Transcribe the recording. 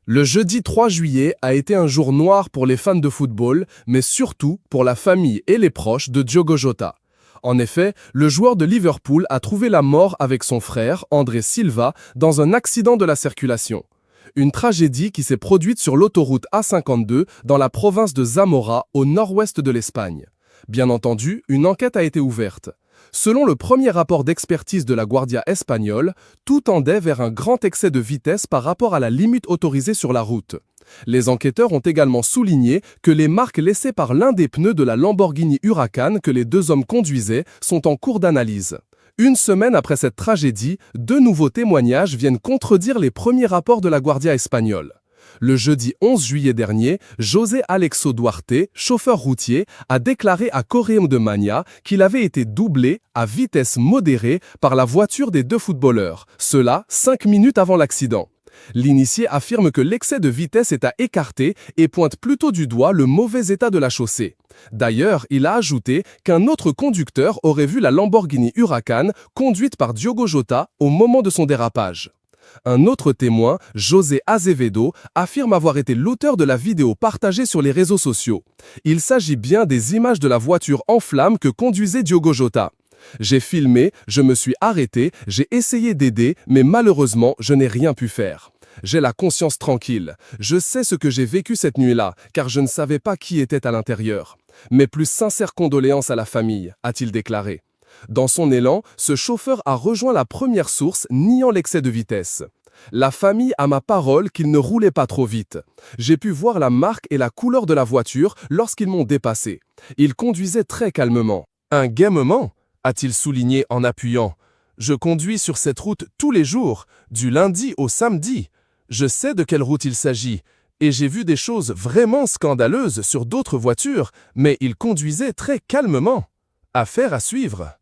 Le jeudi 3 juillet a été un jour noir pour les fans de football, mais surtout pour la famille et les proches de Diogo Jota. En effet, le joueur de Liverpool a trouvé la mort avec son frère, André Silva, dans un accident de la circulation. Une tragédie qui s'est produite sur l'autoroute A52 dans la province de Zamora, au nord-ouest de l'Espagne. Bien entendu, une enquête a été ouverte. Selon le premier rapport d'expertise de la Guardia espagnole, tout tendait vers un grand excès de vitesse par rapport à la limite autorisée sur la route. Les enquêteurs ont également souligné que les marques laissées par l'un des pneus de la Lamborghini Huracan que les deux hommes conduisaient sont en cours d'analyse. Une semaine après cette tragédie, deux nouveaux témoignages viennent contredire les premiers rapports de la Guardia espagnole. Le jeudi 11 juillet dernier, José Alexo Duarte, chauffeur routier, a déclaré à Correo de Mania qu'il avait été doublé à vitesse modérée par la voiture des deux footballeurs, cela 5 minutes avant l'accident. L'initié affirme que l'excès de vitesse est à écarter et pointe plutôt du doigt le mauvais état de la chaussée. D'ailleurs, il a ajouté qu'un autre conducteur aurait vu la Lamborghini Huracan conduite par Diogo Jota au moment de son dérapage. Un autre témoin, José Azevedo, affirme avoir été l'auteur de la vidéo partagée sur les réseaux sociaux. Il s'agit bien des images de la voiture en flammes que conduisait Diogo Jota. J'ai filmé, je me suis arrêté, j'ai essayé d'aider, mais malheureusement, je n'ai rien pu faire. J'ai la conscience tranquille. Je sais ce que j'ai vécu cette nuit-là, car je ne savais pas qui était à l'intérieur. Mes plus sincères condoléances à la famille, a-t-il déclaré. Dans son élan, ce chauffeur a rejoint la première source, niant l'excès de vitesse. La famille a ma parole qu'il ne roulait pas trop vite. J'ai pu voir la marque et la couleur de la voiture lorsqu'ils m'ont dépassé. Il conduisait très calmement. Un gaiement, a-t-il souligné en appuyant. Je conduis sur cette route tous les jours, du lundi au samedi. Je sais de quelle route il s'agit. Et j'ai vu des choses vraiment scandaleuses sur d'autres voitures, mais il conduisait très calmement. Affaire à suivre.